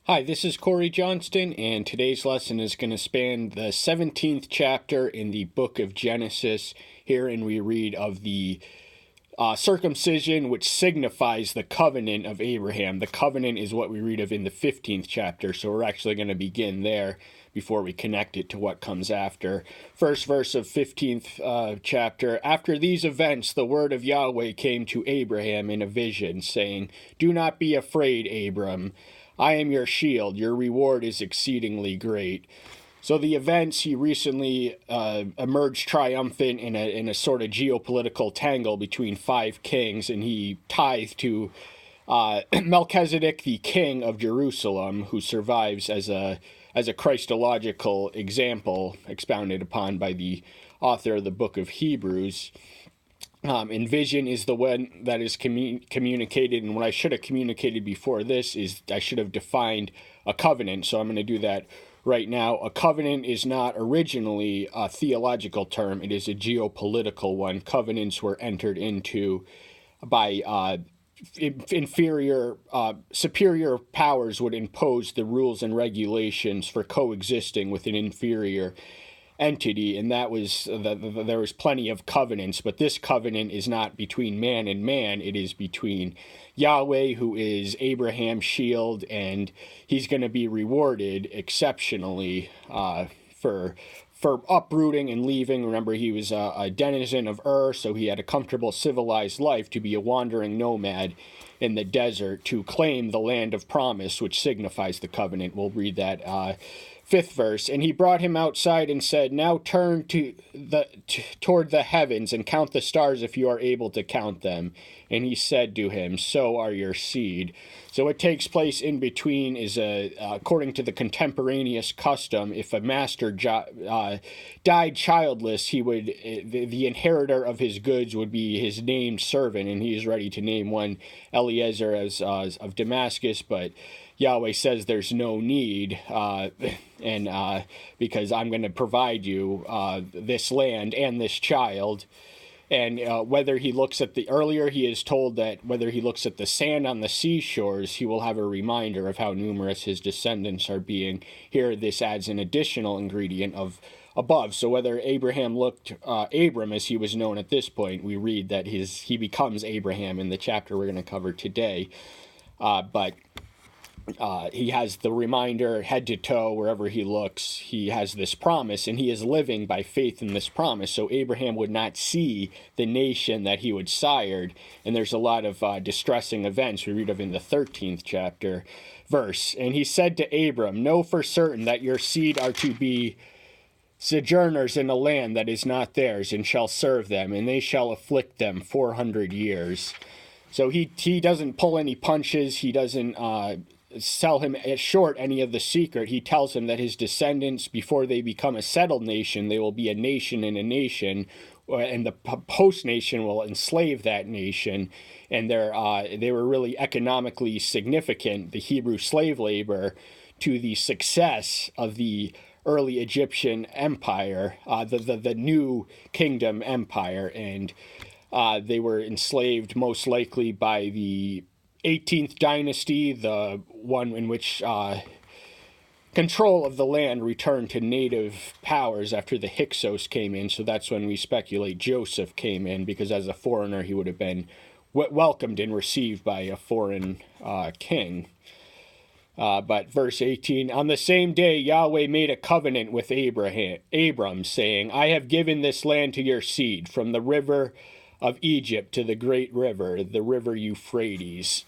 Hi, this is Corey Johnston, and today's lesson is going to span the 17th chapter in the book of Genesis. Herein we read of the circumcision, which signifies the covenant of Abraham. The covenant is what we read of in the 15th chapter, so we're actually going to begin there before we connect it to what comes after. First verse of 15th chapter. After these events, the word of Yahweh came to Abraham in a vision, saying, "Do not be afraid, Abram. I am your shield. Your reward is exceedingly great." So the events, he recently emerged triumphant in a sort of geopolitical tangle between five kings, and he tithed to Melchizedek, the king of Jerusalem, who survives as a Christological example expounded upon by the author of the book of Hebrews. And vision is the one that is communicated, and what I should have communicated before this is I should have defined a covenant, so I'm going to do that right now. A covenant is not originally a theological term, it is a geopolitical one. Covenants were entered into by superior powers would impose the rules and regulations for coexisting with an inferior entity, and that was there was plenty of covenants, but this covenant is not between man and man. It is between Yahweh, who is Abraham's shield, and he's going to be rewarded exceptionally for uprooting and leaving. Remember, he was a denizen of Ur, so he had a comfortable civilized life, to be a wandering nomad in the desert to claim the land of promise, which signifies the covenant. We'll read that fifth verse. And he brought him outside and said, "Now turn toward the heavens and count the stars if you are able to count them." And he said to him, "So are your seed." So what takes place in between is, according to the contemporaneous custom, if a master died childless, he would the inheritor of his goods would be his named servant, and he is ready to name one Eliezer as of Damascus, but Yahweh says there's no need, because I'm going to provide you this land and this child. And whether he looks at earlier he is told that whether he looks at the sand on the seashores, he will have a reminder of how numerous his descendants are being. Here, this adds an additional ingredient of above. So whether Abraham looked, Abram as he was known at this point, we read that he becomes Abraham in the chapter we're going to cover today. But he has the reminder head to toe wherever he looks. He has this promise, and he is living by faith in this promise. So Abraham would not see the nation that he would sired, and there's a lot of distressing events we read of in the 13th chapter verse. And he said to Abram, "Know for certain that your seed are to be sojourners in a land that is not theirs, and shall serve them, and they shall afflict them 400 years." So he doesn't pull any punches. He doesn't sell him short any of the secret. He tells him that his descendants, before they become a settled nation, they will be a nation in a nation, and the host nation will enslave that nation. And they were really economically significant, the Hebrew slave labor, to the success of the early Egyptian empire, the new kingdom empire. And they were enslaved most likely by the 18th dynasty, the one in which control of the land returned to native powers after the Hyksos came in. So that's when we speculate Joseph came in, because as a foreigner he would have been welcomed and received by a foreign king. But verse 18, "On the same day Yahweh made a covenant with Abram, saying, I have given this land to your seed, from the river of Egypt to the great river, the river Euphrates."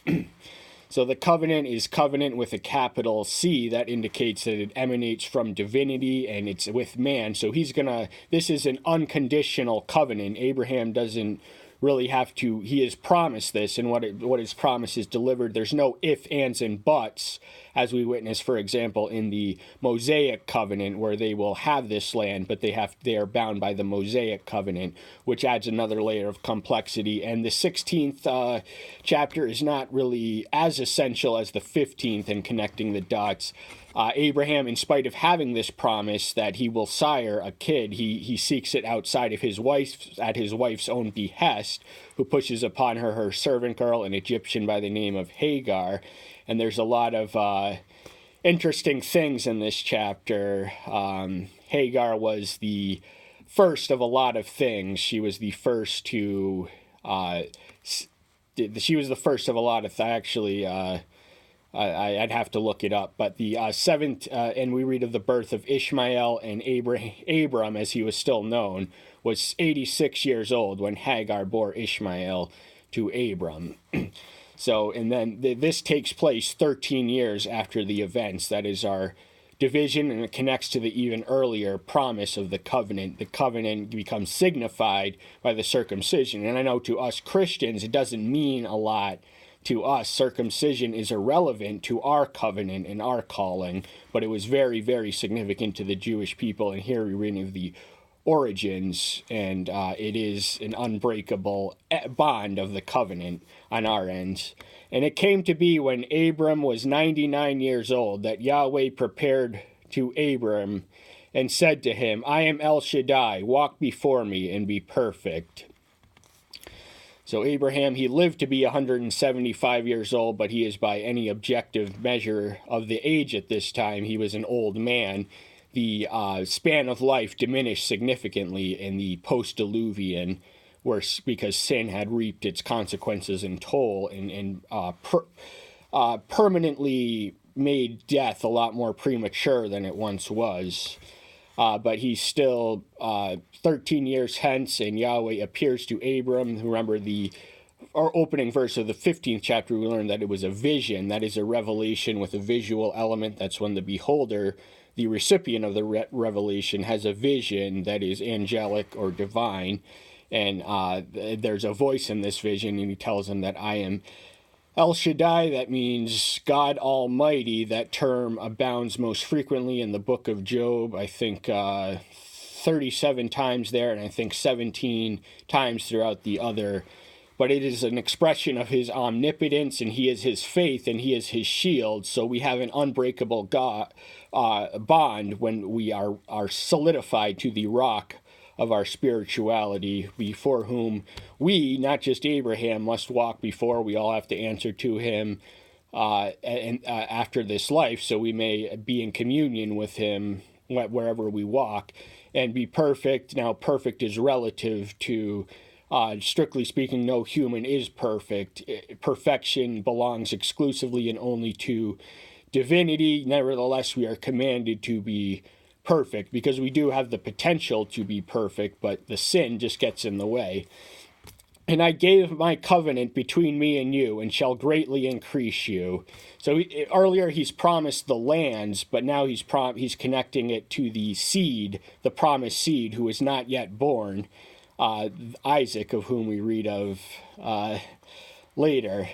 So the covenant is covenant with a capital C. That indicates that it emanates from divinity and it's with man. So this is an unconditional covenant. Abraham doesn't really have to, he is promised this, and what his promise is delivered. There's no ifs, ands, and buts, as we witness, for example, in the Mosaic covenant, where they will have this land, but they are bound by the Mosaic covenant, which adds another layer of complexity. And the 16th chapter is not really as essential as the 15th in connecting the dots. Abraham, in spite of having this promise that he will sire a kid, he seeks it outside of his wife, at his wife's own behest, who pushes upon her servant girl, an Egyptian by the name of Hagar. And there's a lot of interesting things in this chapter. Hagar was the first of a lot of things. She was the first to. She was the first of a lot of actually. I'd have to look it up, but the seventh, and we read of the birth of Ishmael, and Abram, as he was still known, was 86 years old when Hagar bore Ishmael to Abram. So, and then this takes place 13 years after the events. That is our division, and it connects to the even earlier promise of the covenant. The covenant becomes signified by the circumcision. And I know to us Christians, it doesn't mean a lot. To us, circumcision is irrelevant to our covenant and our calling, but it was very, very significant to the Jewish people. And here we're reading of the origins, and it is an unbreakable bond of the covenant on our end. And it came to be when Abram was 99 years old that Yahweh prepared to Abram and said to him, I am El Shaddai, walk before me and be perfect. So Abraham, he lived to be 175 years old, but he is by any objective measure of the age at this time, he was an old man. The span of life diminished significantly in the post-Diluvian, because sin had reaped its consequences in toll and permanently made death a lot more premature than it once was. But he's still 13 years hence, and Yahweh appears to Abram. Remember, our opening verse of the 15th chapter, we learned that it was a vision. That is a revelation with a visual element. That's when the beholder, the recipient of the revelation, has a vision that is angelic or divine. And there's a voice in this vision, and he tells him that I am El Shaddai. That means God Almighty. That term abounds most frequently in the book of Job. I think 37 times there, and I think 17 times throughout the other. But it is an expression of his omnipotence, and he is his faith, and he is his shield. So we have an unbreakable bond when we are solidified to the rock of our spirituality, before whom we, not just Abraham, must walk before. We all have to answer to him after this life, so we may be in communion with him wherever we walk and be perfect. Now, perfect is relative to, strictly speaking, no human is perfect. Perfection belongs exclusively and only to divinity. Nevertheless, we are commanded to be perfect, because we do have the potential to be perfect, but the sin just gets in the way. And I gave my covenant between me and you, and shall greatly increase you. So earlier he's promised the lands, but now he's connecting it to the seed, the promised seed, who is not yet born, Isaac, of whom we read of later.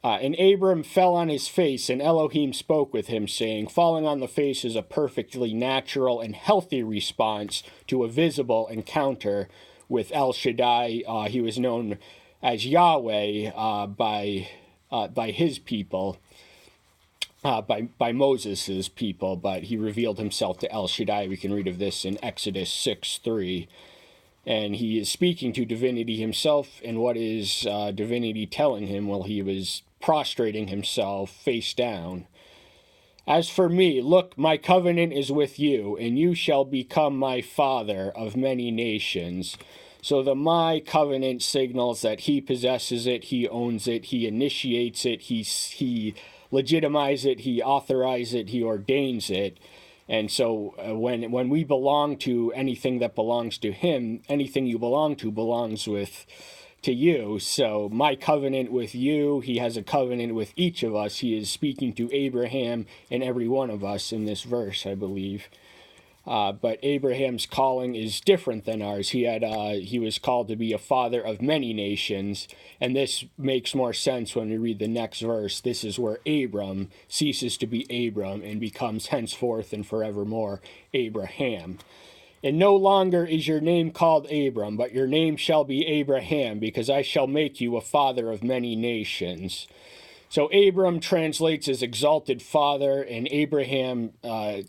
And Abram fell on his face, and Elohim spoke with him, saying, falling on the face is a perfectly natural and healthy response to a visible encounter with El Shaddai. He was known as Yahweh by his people, by Moses' people, but he revealed himself to El Shaddai. We can read of this in Exodus 6:3. And he is speaking to divinity himself, and what is divinity telling him? Well, he was prostrating himself face down. As for me, look, my covenant is with you, and you shall become my father of many nations. So the my covenant signals that he possesses it, he owns it, he initiates it, he legitimizes it, he authorizes it, he ordains it. And so when we belong to anything that belongs to him, anything you belong to belongs to you. So my covenant with you, he has a covenant with each of us. He is speaking to Abraham and every one of us in this verse, I believe. But Abraham's calling is different than ours. He was called to be a father of many nations, and this makes more sense when we read the next verse. This is where Abram ceases to be Abram and becomes henceforth and forevermore Abraham. And no longer is your name called Abram, but your name shall be Abraham, because I shall make you a father of many nations. So Abram translates as exalted father, and Abraham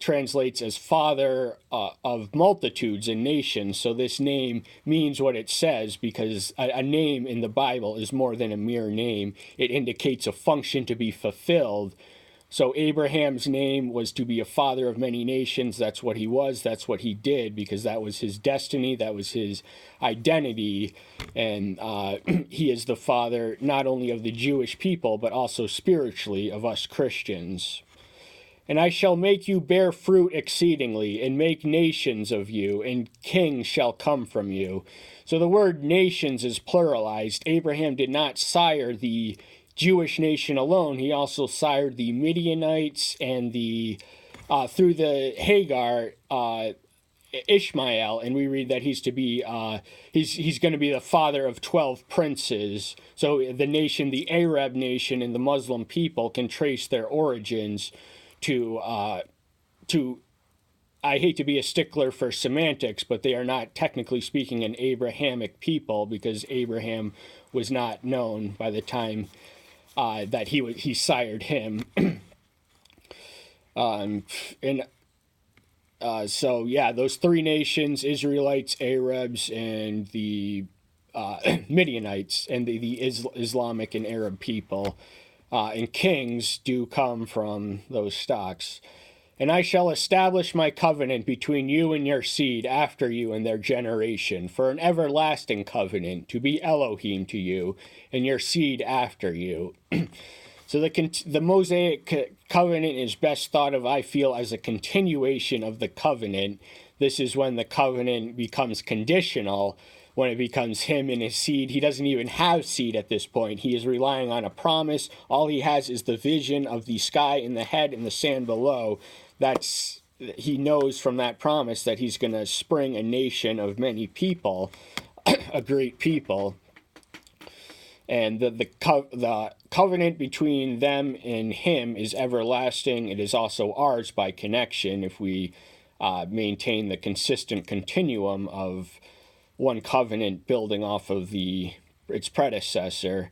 translates as father of multitudes and nations. So this name means what it says, because a name in the Bible is more than a mere name. It indicates a function to be fulfilled So Abraham's name was to be a father of many nations. That's what he was. That's what he did, because that was his destiny. That was his identity. And he is the father not only of the Jewish people, but also spiritually of us Christians. And I shall make you bear fruit exceedingly, and make nations of you, and kings shall come from you. So the word nations is pluralized. Abraham did not sire the Jewish nation alone. He also sired the Midianites and through the Hagar, Ishmael, and we read that he's to be he's going to be the father of 12 princes. So the nation, the Arab nation, and the Muslim people can trace their origins to I hate to be a stickler for semantics, but they are not technically speaking an Abrahamic people, because Abraham was not known by the time that he sired him. So yeah, those three nations: Israelites, Arabs, and the Midianites, and the Islamic and Arab people. And kings do come from those stocks. And I shall establish my covenant between you and your seed after you and their generation, for an everlasting covenant, to be Elohim to you and your seed after you. So the Mosaic covenant is best thought of, I feel, as a continuation of the covenant. This is when the covenant becomes conditional, when it becomes him and his seed. He doesn't even have seed at this point. He is relying on a promise. All he has is the vision of the sky in the head and the sand below. He knows from that promise that he's going to spring a nation of many people, a great people. And the covenant between them and him is everlasting. It is also ours by connection, if we maintain the consistent continuum of one covenant building off of its predecessor.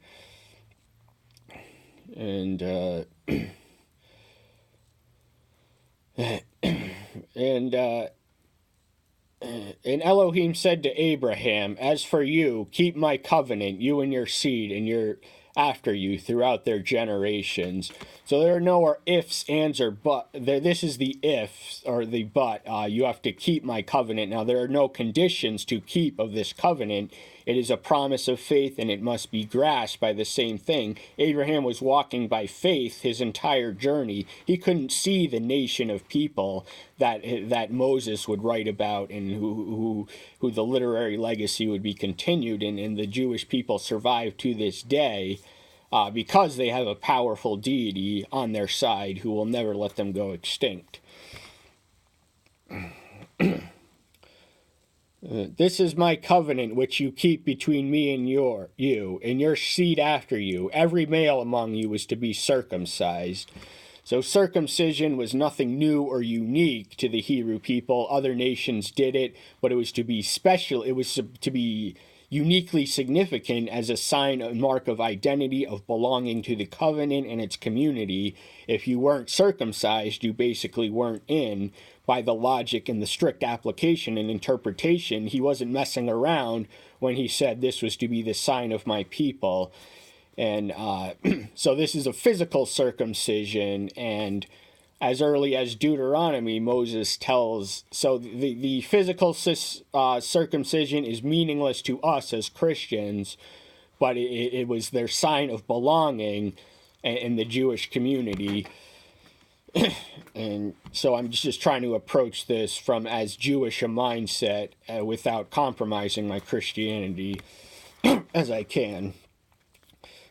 And and Elohim said to Abraham, as for you, keep my covenant, you and your seed and your after you throughout their generations. So there are no ifs, ands, or but. This is the if or the but. You have to keep my covenant. Now, there are no conditions to keep of this covenant. It is a promise of faith, and it must be grasped by the same thing. Abraham was walking by faith his entire journey. He couldn't see the nation of people that Moses would write about, and who the literary legacy would be continued, and the Jewish people survive to this day because they have a powerful deity on their side who will never let them go extinct. This is my covenant which you keep between me and you and your seed after you. Every male among you is to be circumcised. So circumcision was nothing new or unique to the Hebrew people. Other nations did it, but it was to be special. It was to be uniquely significant as a sign, a mark of identity, of belonging to the covenant and its community. If you weren't circumcised, you basically weren't in. By the logic and the strict application and interpretation, he wasn't messing around when he said this was to be the sign of my people. And so this is a physical circumcision, and as early as Deuteronomy, Moses tells, so the physical circumcision is meaningless to us as Christians, but it was their sign of belonging in the Jewish community. And so I'm just trying to approach this from as Jewish a mindset without compromising my Christianity as I can.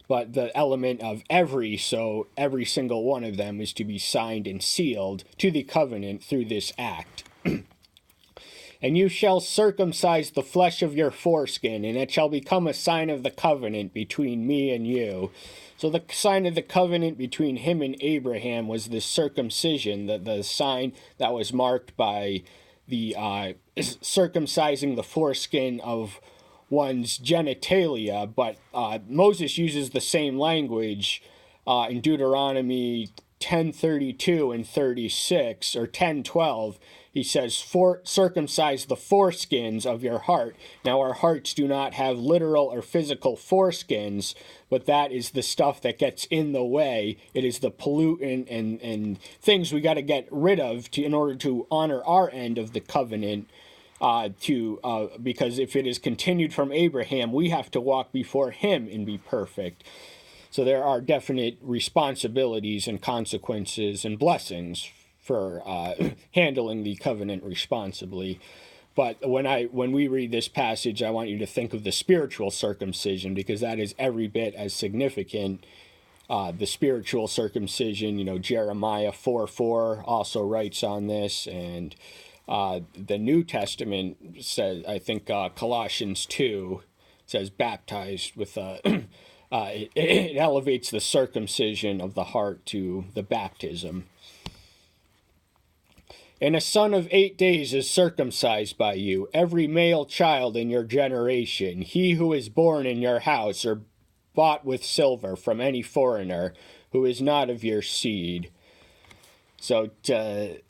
But the element of every single one of them is to be signed and sealed to the covenant through this act. And you shall circumcise the flesh of your foreskin, and it shall become a sign of the covenant between me and you. So the sign of the covenant between him and Abraham was the circumcision, the sign that was marked by the circumcising the foreskin of one's genitalia. But Moses uses the same language in Deuteronomy 10:32 and 36, or 10:12, he says, circumcise the foreskins of your heart. Now, our hearts do not have literal or physical foreskins, but that is the stuff that gets in the way. It is the pollutant and things we got to get rid of in order to honor our end of the covenant. Because if it is continued from Abraham, we have to walk before him and be perfect. So there are definite responsibilities and consequences and blessings for handling the covenant responsibly. But when we read this passage, I want you to think of the spiritual circumcision, because that is every bit as significant. The spiritual circumcision, Jeremiah 4:4 also writes on this, and the New Testament says, I think Colossians 2 says, baptized with it elevates the circumcision of the heart to the baptism. And a son of 8 days is circumcised by you, every male child in your generation, he who is born in your house or bought with silver from any foreigner who is not of your seed. So to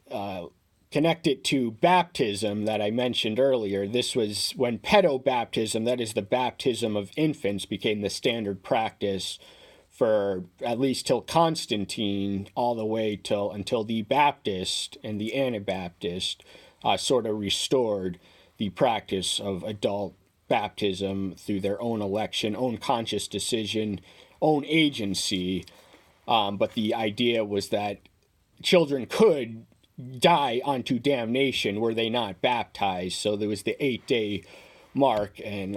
connect it to baptism that I mentioned earlier, this was when pedobaptism, that is the baptism of infants, became the standard practice for at least till Constantine, all the way until the Baptist and the Anabaptist sort of restored the practice of adult baptism through their own election, own conscious decision, own agency. But the idea was that children could die unto damnation were they not baptized. So there was the 8-day mark, and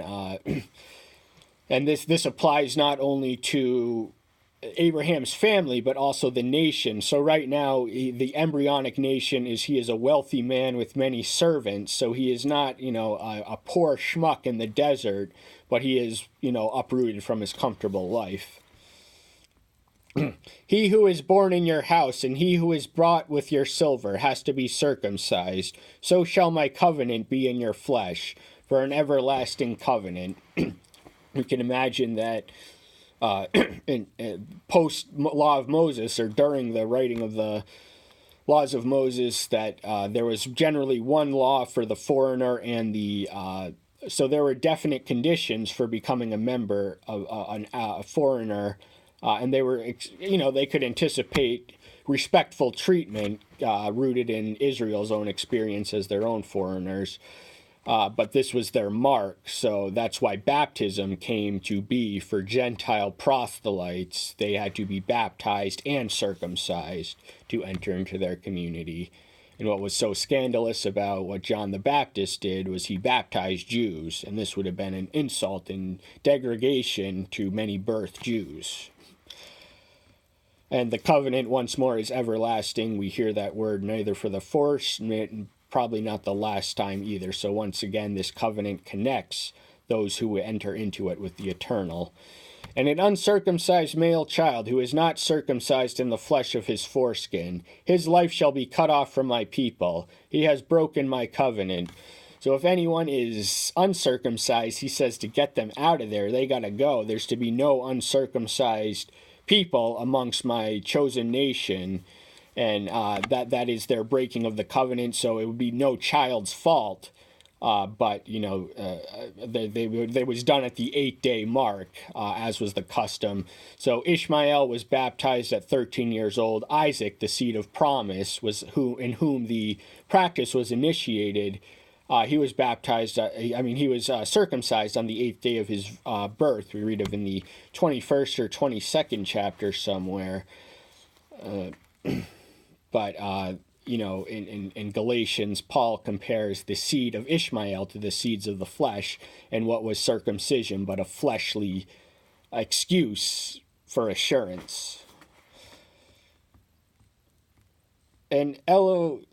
this applies not only to Abraham's family, but also the nation. So right now, the embryonic nation he is a wealthy man with many servants. So he is not, a poor schmuck in the desert, but he is, uprooted from his comfortable life. He who is born in your house and he who is bought with your silver has to be circumcised. So shall my covenant be in your flesh, for an everlasting covenant. You can imagine that in post-Law of Moses, or during the writing of the Laws of Moses, that there was generally one law for the foreigner and so there were definite conditions for becoming a member of a foreigner. And they were, they could anticipate respectful treatment rooted in Israel's own experience as their own foreigners. But this was their mark. So that's why baptism came to be for Gentile proselytes. They had to be baptized and circumcised to enter into their community. And what was so scandalous about what John the Baptist did was he baptized Jews. And this would have been an insult and degradation to many birth Jews. And the covenant, once more, is everlasting. We hear that word neither for the first, probably not the last time either. So once again, this covenant connects those who enter into it with the eternal. And an uncircumcised male child who is not circumcised in the flesh of his foreskin, his life shall be cut off from my people. He has broken my covenant. So if anyone is uncircumcised, he says to get them out of there, they got to go. There's to be no uncircumcised people amongst my chosen nation, and that is their breaking of the covenant. So it would be no child's fault, but they was done at the 8-day mark, as was the custom. So Ishmael was baptized at 13 years old. Isaac, the seed of promise, in whom the practice was initiated. He was baptized, he was circumcised on the 8th day of his birth. We read of in the 21st or 22nd chapter somewhere. But in Galatians, Paul compares the seed of Ishmael to the seeds of the flesh, and what was circumcision but a fleshly excuse for assurance. And Elohim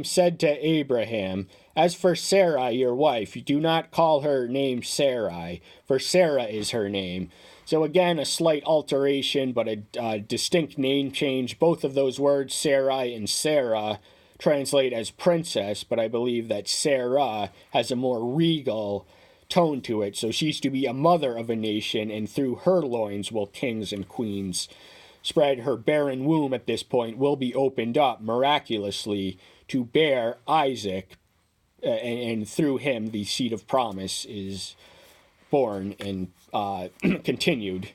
said to Abraham, as for Sarai, your wife, do not call her name Sarai, for Sarah is her name. So again, a slight alteration, but a distinct name change. Both of those words, Sarai and Sarah, translate as princess, but I believe that Sarah has a more regal tone to it. So she's to be a mother of a nation, and through her loins will kings and queens spread, her barren womb at this point will be opened up miraculously to bear Isaac, and through him the seed of promise is born and continued.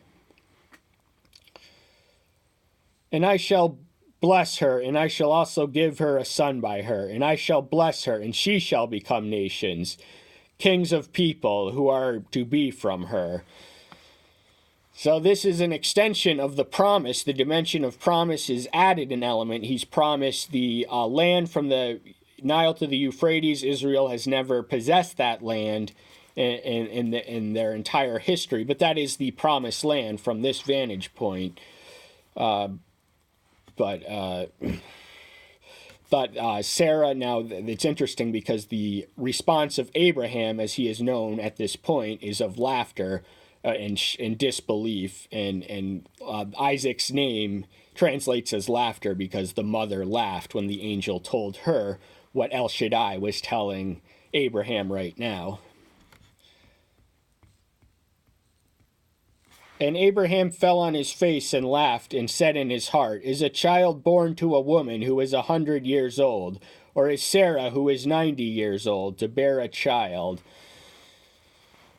And I shall bless her, and I shall also give her a son by her, and I shall bless her, and she shall become nations, kings of people who are to be from her. So this is an extension of the promise. The dimension of promise is added an element. He's promised the land from the Nile to the Euphrates. Israel has never possessed that land in their entire history, but that is the promised land from this vantage point. But Sarah, now it's interesting because the response of Abraham, as he is known at this point, is of laughter and disbelief, and Isaac's name translates as laughter because the mother laughed when the angel told her what El Shaddai was telling Abraham right now. And Abraham fell on his face and laughed and said in his heart, Is a child born to a woman who is 100 years old, or is Sarah, who is 90 years old, to bear a child?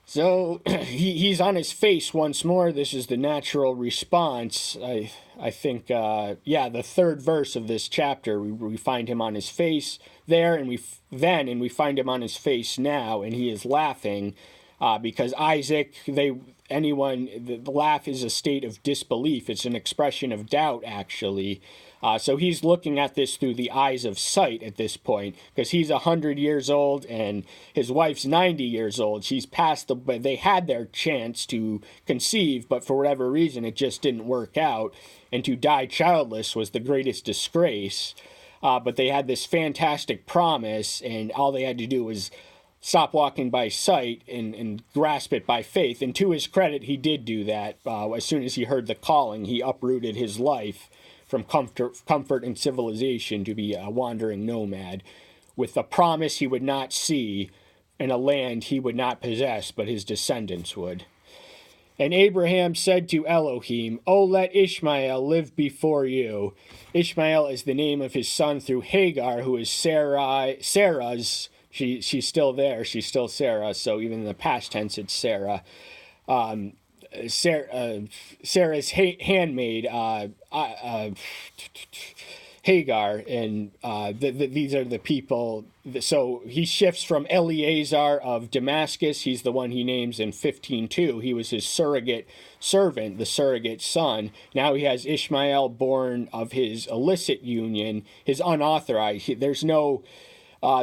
So he's on his face once more. This is the natural response. I think, the third verse of this chapter, we find him on his face there, and we find him on his face now, and he is laughing because Isaac, the laugh is a state of disbelief. It's an expression of doubt, actually. So he's looking at this through the eyes of sight at this point, because he's 100 years old and his wife's 90 years old. She's past they had their chance to conceive, but for whatever reason, it just didn't work out. And to die childless was the greatest disgrace. But they had this fantastic promise, and all they had to do was stop walking by sight and grasp it by faith. And to his credit, he did do that. As soon as he heard the calling, he uprooted his life from comfort and civilization to be a wandering nomad, with the promise he would not see in a land he would not possess, but his descendants would. And Abraham said to Elohim, Oh, let Ishmael live before you. Ishmael is the name of his son through Hagar, who is Sarah's. She's still there. She's still Sarah. So even in the past tense, it's Sarah. Sarah's handmaid, Hagar, and these are the people. So he shifts from Eleazar of Damascus. He's the one he names in 15:2. He was his surrogate servant, the surrogate son. Now he has Ishmael, born of his illicit union, his unauthorized. There's no.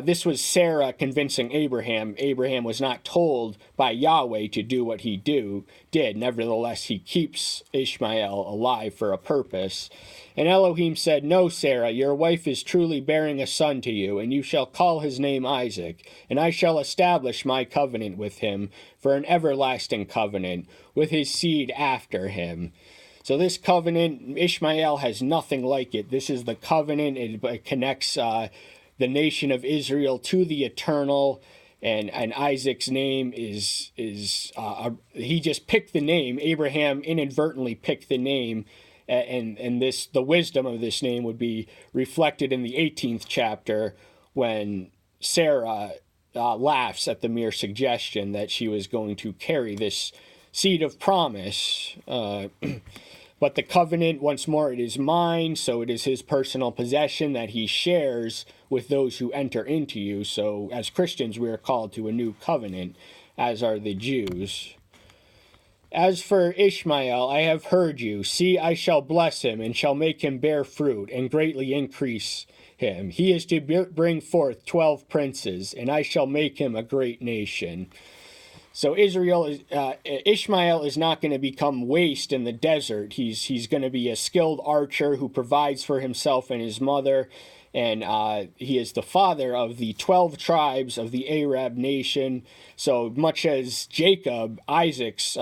This was Sarah convincing Abraham. Abraham was not told by Yahweh to do what he did. Nevertheless, he keeps Ishmael alive for a purpose. And Elohim said, No, Sarah, your wife is truly bearing a son to you, and you shall call his name Isaac. And I shall establish my covenant with him for an everlasting covenant, with his seed after him. So this covenant, Ishmael has nothing like it. This is the covenant. It connects the nation of Israel to the eternal, and Isaac's name is he just picked the name. Abraham inadvertently picked the name, and the wisdom of this name would be reflected in the 18th chapter when Sarah laughs at the mere suggestion that she was going to carry this seed of promise. But the covenant, once more, it is mine, so it is his personal possession that he shares with those who enter into you. So as Christians, we are called to a new covenant, as are the Jews. As for Ishmael, I have heard you. See, I shall bless him, and shall make him bear fruit, and greatly increase him. He is to bring forth 12 princes, and I shall make him a great nation. So Ishmael is not going to become waste in the desert. He's going to be a skilled archer who provides for himself and his mother, and he is the father of the 12 tribes of the Arab nation. So much as Jacob, Isaac's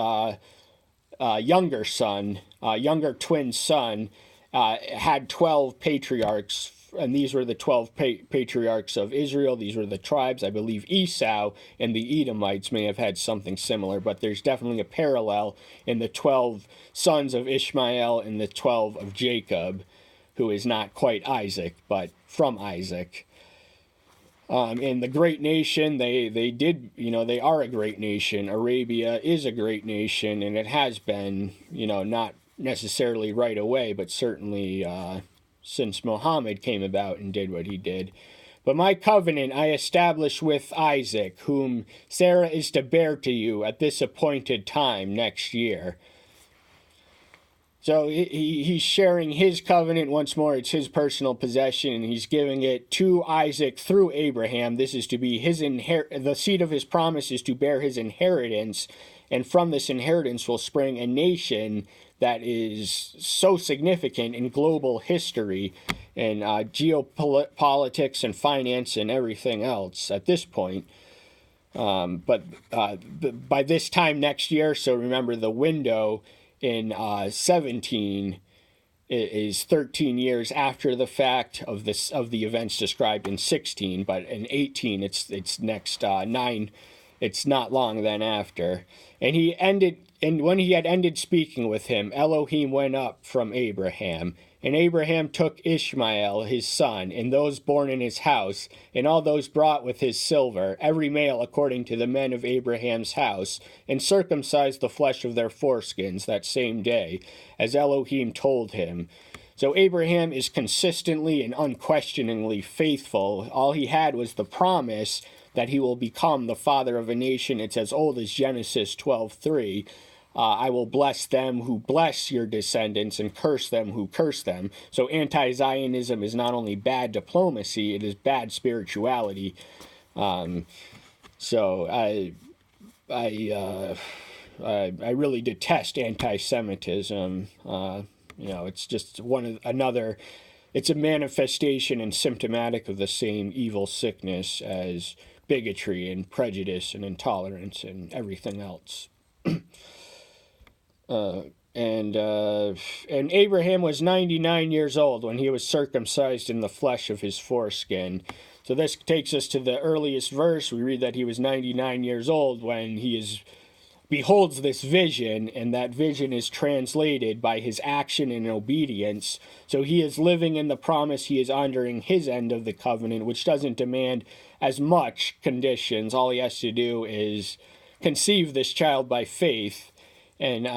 younger twin son, had 12 patriarchs and these were the 12 patriarchs of Israel. These were the tribes. I believe Esau and the Edomites may have had something similar, but there's definitely a parallel in the 12 sons of Ishmael and the 12 of Jacob, who is not quite Isaac, but from Isaac. And the great nation, they are a great nation. Arabia is a great nation, and it has been, not necessarily right away, but certainly since Muhammad came about and did what he did. But my covenant I establish with Isaac, whom Sarah is to bear to you at this appointed time next year. So he's sharing his covenant once more. It's his personal possession, and he's giving it to Isaac through Abraham. This is to be his the seed of his promise is to bear his inheritance, and from this inheritance will spring a nation that is so significant in global history and geopolitics and finance and everything else at this point. But by this time next year, so remember the window in 17 is 13 years after the fact of the events described in 16, but in 18 it's next 9. It's not long then after. And when he had ended speaking with him, Elohim went up from Abraham. And Abraham took Ishmael his son, and those born in his house, and all those brought with his silver, every male according to the men of Abraham's house, and circumcised the flesh of their foreskins that same day, as Elohim told him. So Abraham is consistently and unquestioningly faithful. All he had was the promise that he will become the father of a nation. It's as old as Genesis 12:3. I will bless them who bless your descendants and curse them who curse them. So anti-Zionism is not only bad diplomacy, it is bad spirituality. So I really detest anti-Semitism. It's just it's a manifestation and symptomatic of the same evil sickness as bigotry and prejudice and intolerance and everything else. And Abraham was 99 years old when he was circumcised in the flesh of his foreskin. So this takes us to the earliest verse. We read that he was 99 years old when he beholds this vision, and that vision is translated by his action and obedience. So he is living in the promise. He is honoring his end of the covenant, which doesn't demand as much conditions. All he has to do is conceive this child by faith. And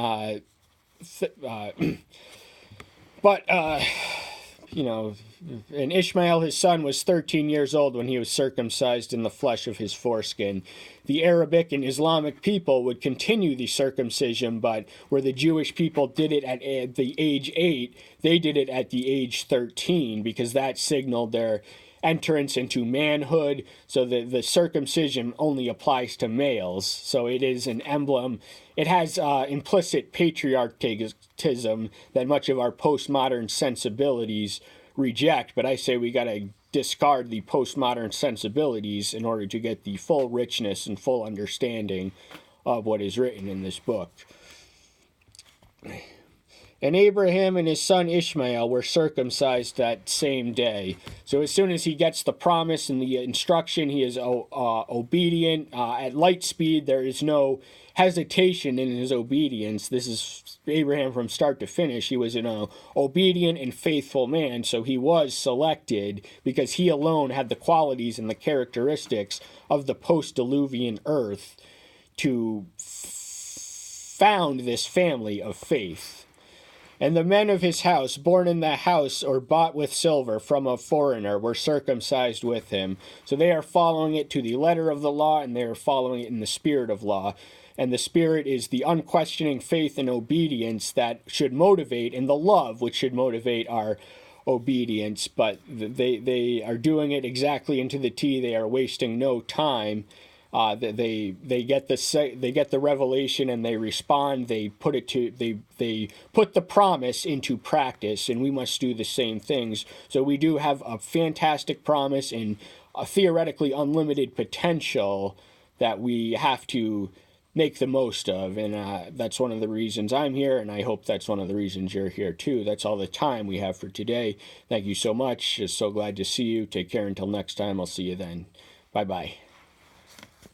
and Ishmael, his son, was 13 years old when he was circumcised in the flesh of his foreskin. The Arabic and Islamic people would continue the circumcision, but where the Jewish people did it at the age 8, they did it at the age 13, because that signaled their entrance into manhood. So the circumcision only applies to males. So it is an emblem. It has implicit patriarchatism that much of our postmodern sensibilities reject, but I say we got to discard the postmodern sensibilities in order to get the full richness and full understanding of what is written in this book. And Abraham and his son Ishmael were circumcised that same day. So as soon as he gets the promise and the instruction, he is obedient. At light speed, there is no hesitation in his obedience. This is Abraham from start to finish. He was an obedient and faithful man, so he was selected because he alone had the qualities and the characteristics of the post-Diluvian earth to found this family of faith. And the men of his house, born in the house or bought with silver from a foreigner, were circumcised with him. So they are following it to the letter of the law, and they are following it in the spirit of law. And the spirit is the unquestioning faith and obedience that should motivate, and the love which should motivate our obedience. But they are doing it exactly into the T. They are wasting no time. They get the revelation and they respond. They put the promise into practice, and we must do the same things. So we do have a fantastic promise and a theoretically unlimited potential that we have to make the most of. And that's one of the reasons I'm here, and I hope that's one of the reasons you're here too. That's all the time we have for today. Thank you so much. Just so glad to see you. Take care until next time. I'll see you then. Bye-bye.